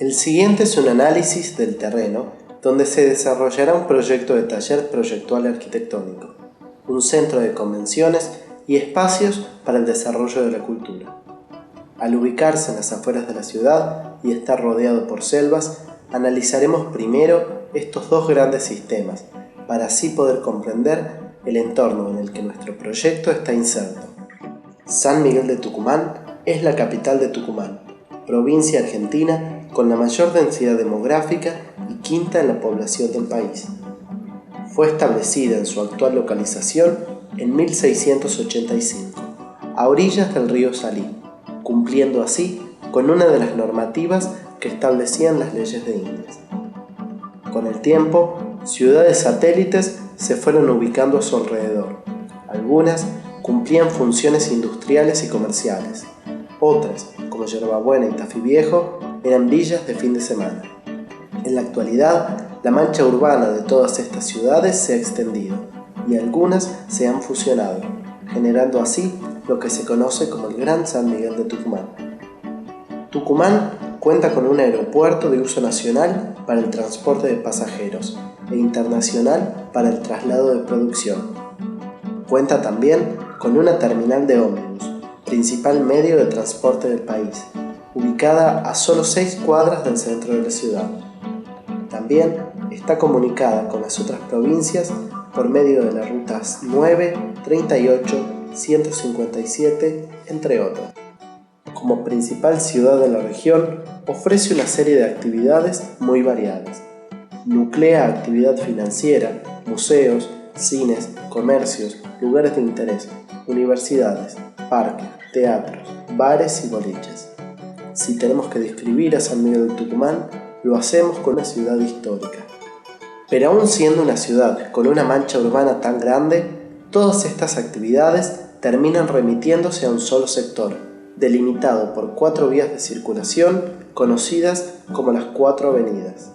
El siguiente es un análisis del terreno donde se desarrollará un proyecto de taller proyectual arquitectónico, un centro de convenciones y espacios para el desarrollo de la cultura. Al ubicarse en las afueras de la ciudad y estar rodeado por selvas, analizaremos primero estos dos grandes sistemas, para así poder comprender el entorno en el que nuestro proyecto está inserto. San Miguel de Tucumán es la capital de Tucumán, provincia argentina con la mayor densidad demográfica y quinta en la población del país. Fue establecida en su actual localización en 1685, a orillas del río Salí, cumpliendo así con una de las normativas que establecían las leyes de Indias. Con el tiempo, ciudades satélites se fueron ubicando a su alrededor. Algunas cumplían funciones industriales y comerciales. Otras, como Yerbabuena y Tafí Viejo, eran villas de fin de semana. En la actualidad, la mancha urbana de todas estas ciudades se ha extendido y algunas se han fusionado, generando así lo que se conoce como el Gran San Miguel de Tucumán. Tucumán cuenta con un aeropuerto de uso nacional para el transporte de pasajeros e internacional para el traslado de producción. Cuenta también con una terminal de ómnibus, principal medio de transporte del país, ubicada a solo 6 cuadras del centro de la ciudad. También está comunicada con las otras provincias por medio de las rutas 9, 38, 157, entre otras. Como principal ciudad de la región, ofrece una serie de actividades muy variadas. Nuclea actividad financiera, museos, cines, comercios, lugares de interés, universidades, parques, teatros, bares y boliches. Si tenemos que describir a San Miguel de Tucumán, lo hacemos con una ciudad histórica. Pero aún siendo una ciudad con una mancha urbana tan grande, todas estas actividades terminan remitiéndose a un solo sector, delimitado por 4 vías de circulación conocidas como las 4 avenidas.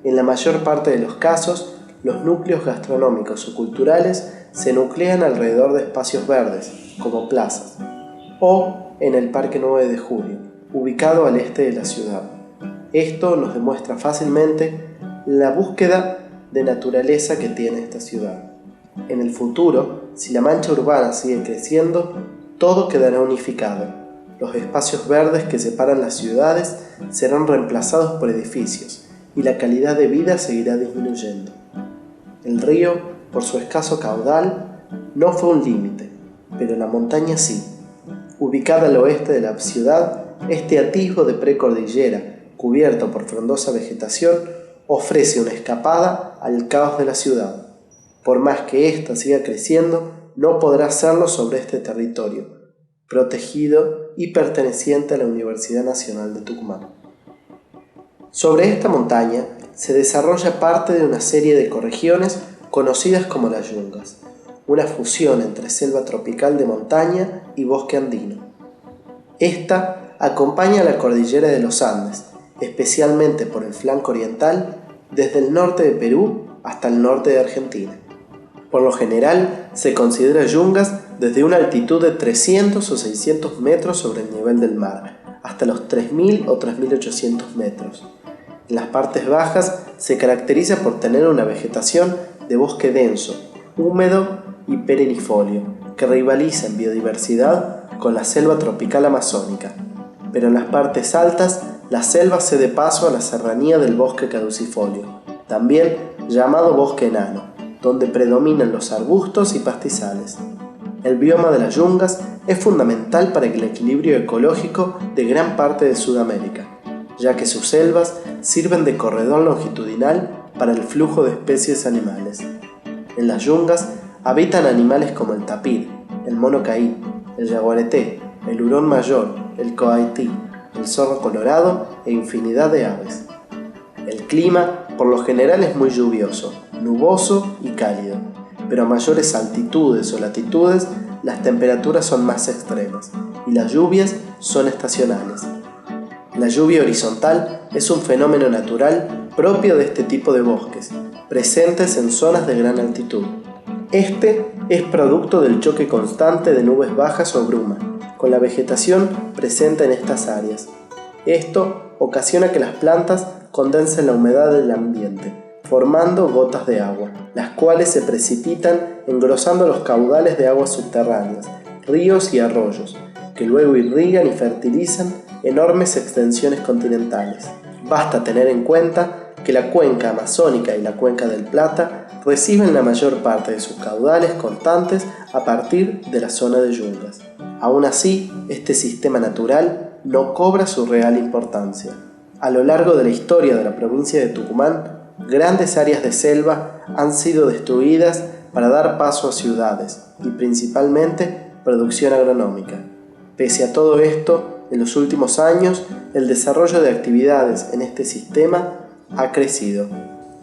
En la mayor parte de los casos, los núcleos gastronómicos o culturales se nuclean alrededor de espacios verdes, como plazas, o en el Parque 9 de Julio, ubicado al este de la ciudad. Esto nos demuestra fácilmente la búsqueda de naturaleza que tiene esta ciudad. En el futuro, si la mancha urbana sigue creciendo, todo quedará unificado. Los espacios verdes que separan las ciudades serán reemplazados por edificios y la calidad de vida seguirá disminuyendo. El río, por su escaso caudal, no fue un límite, pero la montaña sí. Ubicada al oeste de la ciudad, este atisbo de precordillera, cubierto por frondosa vegetación, ofrece una escapada al caos de la ciudad. Por más que ésta siga creciendo, no podrá hacerlo sobre este territorio, protegido y perteneciente a la Universidad Nacional de Tucumán. Sobre esta montaña se desarrolla parte de una serie de ecorregiones conocidas como las yungas, una fusión entre selva tropical de montaña y bosque andino. Esta acompaña a la cordillera de los Andes, especialmente por el flanco oriental, desde el norte de Perú hasta el norte de Argentina. Por lo general, se considera yungas desde una altitud de 300 o 600 metros sobre el nivel del mar, hasta los 3.000 o 3.800 metros. En las partes bajas se caracteriza por tener una vegetación de bosque denso, húmedo y perennifolio, que rivaliza en biodiversidad con la selva tropical amazónica. Pero en las partes altas, la selva cede paso a la serranía del bosque caducifolio, también llamado bosque enano, donde predominan los arbustos y pastizales. El bioma de las yungas es fundamental para el equilibrio ecológico de gran parte de Sudamérica, ya que sus selvas sirven de corredor longitudinal para el flujo de especies animales. En las yungas habitan animales como el tapir, el mono caí, el yaguareté, el hurón mayor, el coaití, el zorro colorado e infinidad de aves. El clima, por lo general, es muy lluvioso, nuboso y cálido, pero a mayores altitudes o latitudes las temperaturas son más extremas y las lluvias son estacionales. La lluvia horizontal es un fenómeno natural propio de este tipo de bosques, presentes en zonas de gran altitud. Este es producto del choque constante de nubes bajas o bruma, con la vegetación presente en estas áreas. Esto ocasiona que las plantas condensen la humedad del ambiente, formando gotas de agua, las cuales se precipitan engrosando los caudales de aguas subterráneas, ríos y arroyos, que luego irrigan y fertilizan enormes extensiones continentales. Basta tener en cuenta que la cuenca amazónica y la cuenca del Plata reciben la mayor parte de sus caudales constantes a partir de la zona de yungas. Aún así, este sistema natural no cobra su real importancia. A lo largo de la historia de la provincia de Tucumán, grandes áreas de selva han sido destruidas para dar paso a ciudades y principalmente producción agronómica. Pese a todo esto, en los últimos años, el desarrollo de actividades en este sistema ha crecido.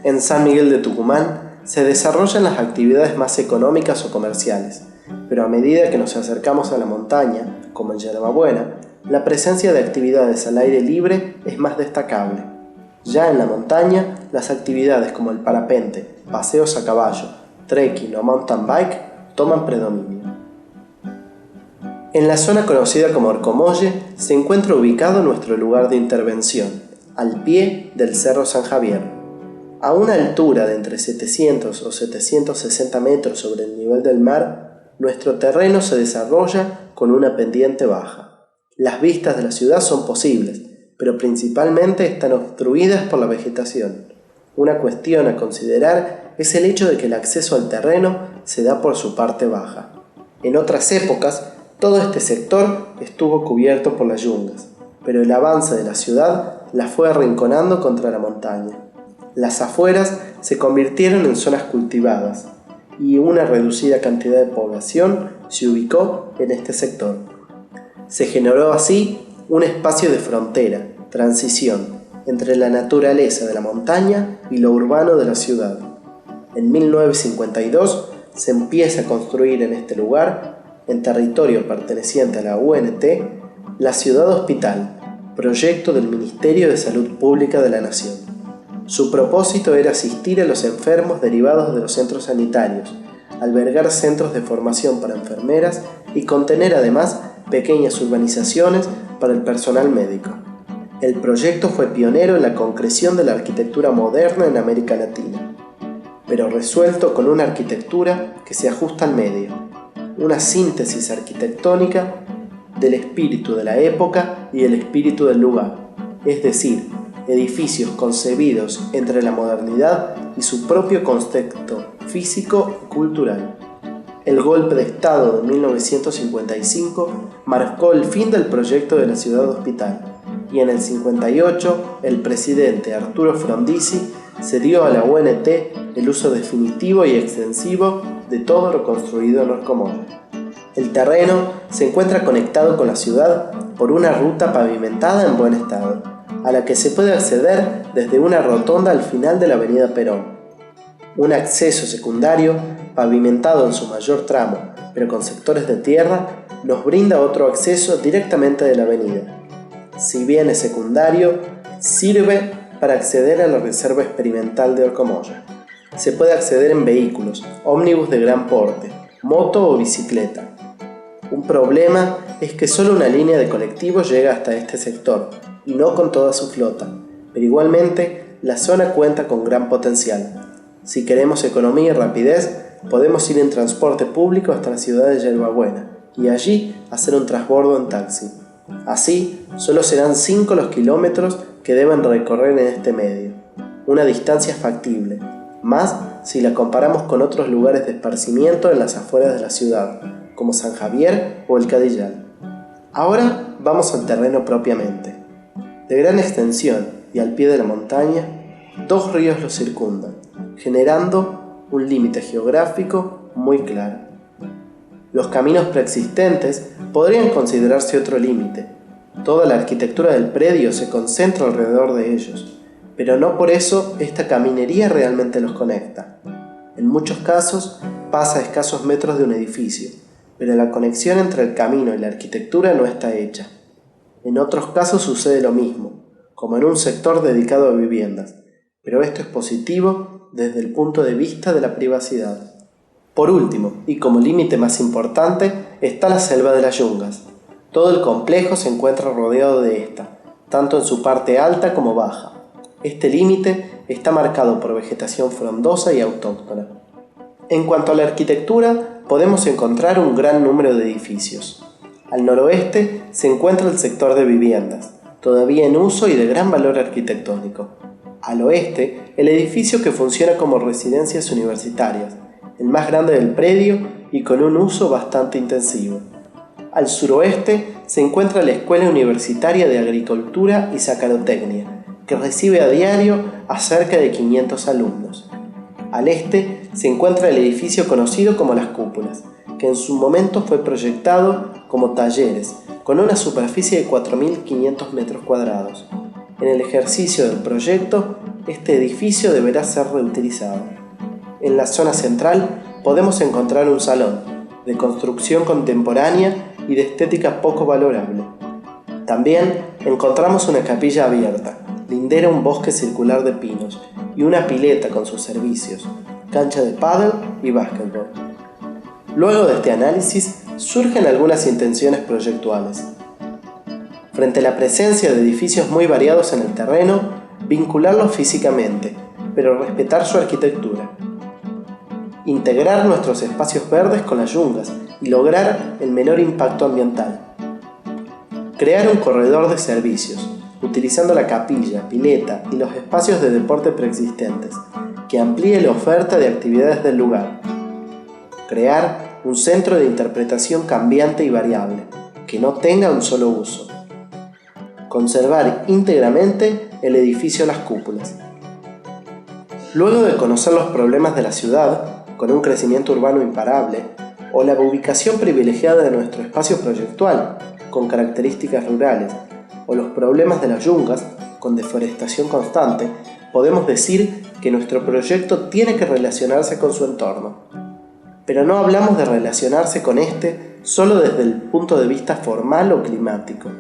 En San Miguel de Tucumán se desarrollan las actividades más económicas o comerciales, pero a medida que nos acercamos a la montaña, como en Yerbabuena, la presencia de actividades al aire libre es más destacable. Ya en la montaña, las actividades como el parapente, paseos a caballo, trekking o mountain bike toman predominio. En la zona conocida como Orcomolle se encuentra ubicado nuestro lugar de intervención, al pie del Cerro San Javier. A una altura de entre 700 o 760 metros sobre el nivel del mar, nuestro terreno se desarrolla con una pendiente baja. Las vistas de la ciudad son posibles, pero principalmente están obstruidas por la vegetación. Una cuestión a considerar es el hecho de que el acceso al terreno se da por su parte baja. En otras épocas, todo este sector estuvo cubierto por las yungas, pero el avance de la ciudad la fue arrinconando contra la montaña. Las afueras se convirtieron en zonas cultivadas y una reducida cantidad de población se ubicó en este sector. Se generó así un espacio de frontera, transición, entre la naturaleza de la montaña y lo urbano de la ciudad. En 1952 se empieza a construir en este lugar, en territorio perteneciente a la UNT, la Ciudad Hospital, proyecto del Ministerio de Salud Pública de la Nación. Su propósito era asistir a los enfermos derivados de los centros sanitarios, albergar centros de formación para enfermeras y contener además pequeñas urbanizaciones para el personal médico. El proyecto fue pionero en la concreción de la arquitectura moderna en América Latina, pero resuelto con una arquitectura que se ajusta al medio, una síntesis arquitectónica del espíritu de la época y el espíritu del lugar, es decir, edificios concebidos entre la modernidad y su propio contexto físico y cultural. El golpe de Estado de 1955 marcó el fin del proyecto de la Ciudad Hospital y en el 58 el presidente Arturo Frondizi cedió a la UNT el uso definitivo y extensivo de todo lo construido en Orcomolle. El terreno se encuentra conectado con la ciudad por una ruta pavimentada en buen estado, a la que se puede acceder desde una rotonda al final de la avenida Perón. Un acceso secundario, pavimentado en su mayor tramo, pero con sectores de tierra, nos brinda otro acceso directamente de la avenida. Si bien es secundario, sirve para acceder a la reserva experimental de Orcomolle. Se puede acceder en vehículos, ómnibus de gran porte, moto o bicicleta. Un problema es que solo una línea de colectivos llega hasta este sector, y no con toda su flota, pero igualmente la zona cuenta con gran potencial. Si queremos economía y rapidez, podemos ir en transporte público hasta la ciudad de Yerbabuena y allí hacer un transbordo en taxi. Así, solo serán 5 los kilómetros que deben recorrer en este medio, una distancia factible, más si la comparamos con otros lugares de esparcimiento en las afueras de la ciudad, como San Javier o el Cadillal. Ahora vamos al terreno propiamente. De gran extensión y al pie de la montaña, 2 ríos lo circundan, generando un límite geográfico muy claro. Los caminos preexistentes podrían considerarse otro límite. Toda la arquitectura del predio se concentra alrededor de ellos, pero no por eso esta caminería realmente los conecta. En muchos casos pasa a escasos metros de un edificio, pero la conexión entre el camino y la arquitectura no está hecha. En otros casos sucede lo mismo, como en un sector dedicado a viviendas, pero esto es positivo desde el punto de vista de la privacidad. Por último, y como límite más importante, está la selva de las Yungas. Todo el complejo se encuentra rodeado de esta, tanto en su parte alta como baja. Este límite está marcado por vegetación frondosa y autóctona. En cuanto a la arquitectura, podemos encontrar un gran número de edificios. Al noroeste se encuentra el sector de viviendas, todavía en uso y de gran valor arquitectónico. Al oeste, el edificio que funciona como residencias universitarias, el más grande del predio y con un uso bastante intensivo. Al suroeste se encuentra la Escuela Universitaria de Agricultura y Sacarotecnia, que recibe a diario a cerca de 500 alumnos. Al este se encuentra el edificio conocido como Las Cúpulas, que en su momento fue proyectado como talleres, con una superficie de 4.500 metros cuadrados. En el ejercicio del proyecto, este edificio deberá ser reutilizado. En la zona central podemos encontrar un salón, de construcción contemporánea y de estética poco valorable. También encontramos una capilla abierta, lindera un bosque circular de pinos y una pileta con sus servicios, cancha de pádel y básquetbol. Luego de este análisis surgen algunas intenciones proyectuales. Frente a la presencia de edificios muy variados en el terreno, vincularlos físicamente, pero respetar su arquitectura. Integrar nuestros espacios verdes con las yungas y lograr el menor impacto ambiental. Crear un corredor de servicios, utilizando la capilla, pileta y los espacios de deporte preexistentes, que amplíe la oferta de actividades del lugar. Crear un centro de interpretación cambiante y variable, que no tenga un solo uso. Conservar íntegramente el edificio Las Cúpulas. Luego de conocer los problemas de la ciudad, con un crecimiento urbano imparable, o la ubicación privilegiada de nuestro espacio proyectual, con características rurales, o los problemas de las yungas, con deforestación constante, podemos decir que nuestro proyecto tiene que relacionarse con su entorno. Pero no hablamos de relacionarse con este solo desde el punto de vista formal o climático.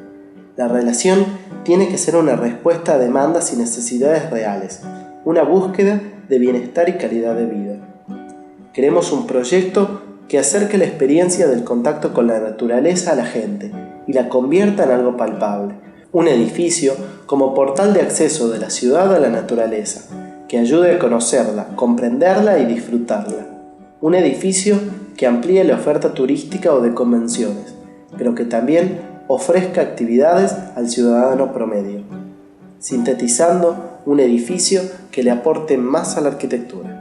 La relación tiene que ser una respuesta a demandas y necesidades reales, una búsqueda de bienestar y calidad de vida. Queremos un proyecto que acerque la experiencia del contacto con la naturaleza a la gente y la convierta en algo palpable. Un edificio como portal de acceso de la ciudad a la naturaleza, que ayude a conocerla, comprenderla y disfrutarla. Un edificio que amplíe la oferta turística o de convenciones, pero que también ofrezca actividades al ciudadano promedio, sintetizando un edificio que le aporte más a la arquitectura.